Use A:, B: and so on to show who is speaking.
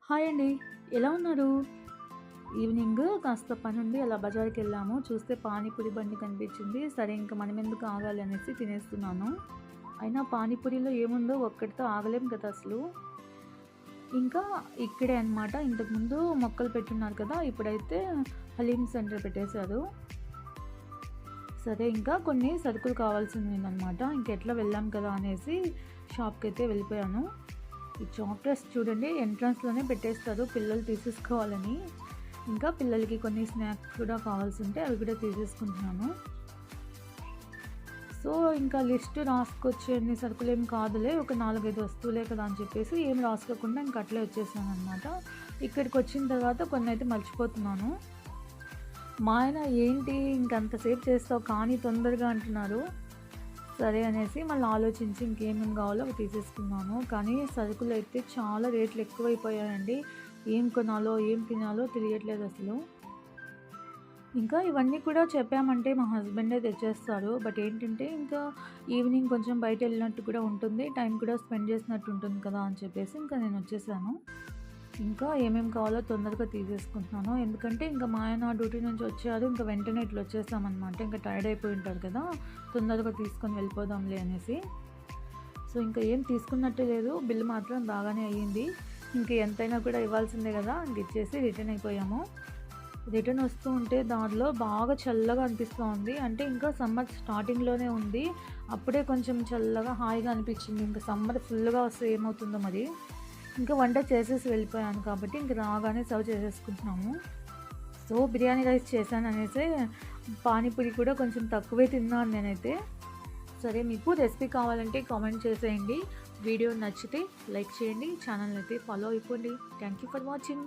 A: Hi అండి. ఎలా ఉన్నారు? ఈవినింగ్ కాస్త పనుండి అలా బజార్‌కెళ్ళాము. చూస్తే పానీపూరి బండి కనిపించింది. సరే ఇంక మనమెందుకు ఆగాలి అనేసి తినేస్తున్నాను. అయినా పానీపూరిలో ఏముందో ఒక్కటితో ఆగలేం కదా అసలు. ఇంకా ఇక్కడే అన్నమాట. ఇంతకుముందు మొక్కలు పెట్టున్నారు కదా! ఇప్పుడైతే హలీం సెంటర్ పెట్టేశారు. సరే ఇంకా కొన్ని సరుకులు కావాల్సిందుందనమాట. ఇంకెట్లా వెళ్ళాం కదా అనేసి షాప్‌కైతే వెళ్ళిపోయాను. ఈ చాక్లెట్స్ చూడండి ఎంట్రన్స్‌లోనే పెట్టేస్తారు పిల్లలు తీసేసుకోవాలని. ఇంకా పిల్లలకి కొన్ని స్నాక్స్ కూడా కావాల్సుంటే అవి కూడా తీసేసుకుంటున్నాను. సో, ఇంకా లిస్ట్ రాసుకొచ్చే అన్ని సరుకులేం కాదులే. ఒక 4, 5 వస్తువులే కదా అని చెప్పేసి ఏం రాసుకోకుండా ఇంక అట్లే వచ్చేసాననమాట. ఇక్కడికొచ్చిన తర్వాత కొన్నైతే మర్చిపోతున్నాను. మా ఆయన ఏంటి ఇంకంతసేపు చేస్తావు కానీ తొందరగా అంటున్నారు. సరే అనేసి మళ్ళీ ఆలోచించి ఇంకేమేమి కావాలో అవి తీసేసుకున్నాను. కానీ సరుకులైతే చాలా రేట్లు ఎక్కువైపోయాయండి. ఏం కొనాలో, ఏం తినాలో తెలియట్లేదసలు. ఇంకా ఇవన్నీ కూడా చెప్పామంటే మా హస్బెండే తెచ్చేస్తారు. బట్ ఏంటంటే ఇంకా ఈవినింగ్ కొంచెం బయటెళ్ళినట్టు కూడా ఉంటుంది. టైం కూడా స్పెండ్ చేసినట్టు ఉంటుంది కదా అని చెప్పేసి ఇంకా నేనొచ్చేసాను. ఇంకా ఏమేమి కావాలో తొందరగా తీసేసుకుంటున్నాను. ఎందుకంటే ఇంక మా ఆయన డ్యూటీ నుంచి వచ్చారు. ఇంక వెంటనే ఇట్లా వచ్చేసామనమాట. ఇంక టైర్డ్ అయిపోయి ఉంటారు కదా! తొందరగా తీసుకొని వెళ్ళిపోదాంలే అనేసి. సో, ఇంక ఏం తీసుకున్నట్టే లేదు. బిల్ మాత్రం బాగానే అయ్యింది. ఇంక ఎంతైనా కూడా ఇవ్వాల్సిందే కదా! ఇంక ఇచ్చేసి రిటర్న్ అయిపోయాము. రిటర్న్ వస్తూ ఉంటే దారిలో బాగా చల్లగా అనిపిస్తూ ఉంది. అంటే ఇంకా సమ్మర్ స్టార్టింగ్‌లోనే ఉంది. అప్పుడే కొంచెం చల్లగా హాయిగా అనిపించింది. ఇంక సమ్మర్ ఫుల్‌గా వస్తే ఏమవుతుందో మరి. ఇంకా వంట చేసేసి వెళ్ళిపోయాను కాబట్టి ఇంక రాగానే సర్వ్ చేసేసుకుంటున్నాము. సో, బిర్యానీ రైస్ చేశాననేసే పానీపూరి కూడా కొంచెం తక్కువే తిన్నాను నేనైతే. సరే మీకు రెసిపీ కావాలంటే కామెంట్ చేసేయండి. వీడియో నచ్చితే లైక్ చేయండి. ఛానల్‌ని అయితే ఫాలో అయిపోండి. Thank you for watching.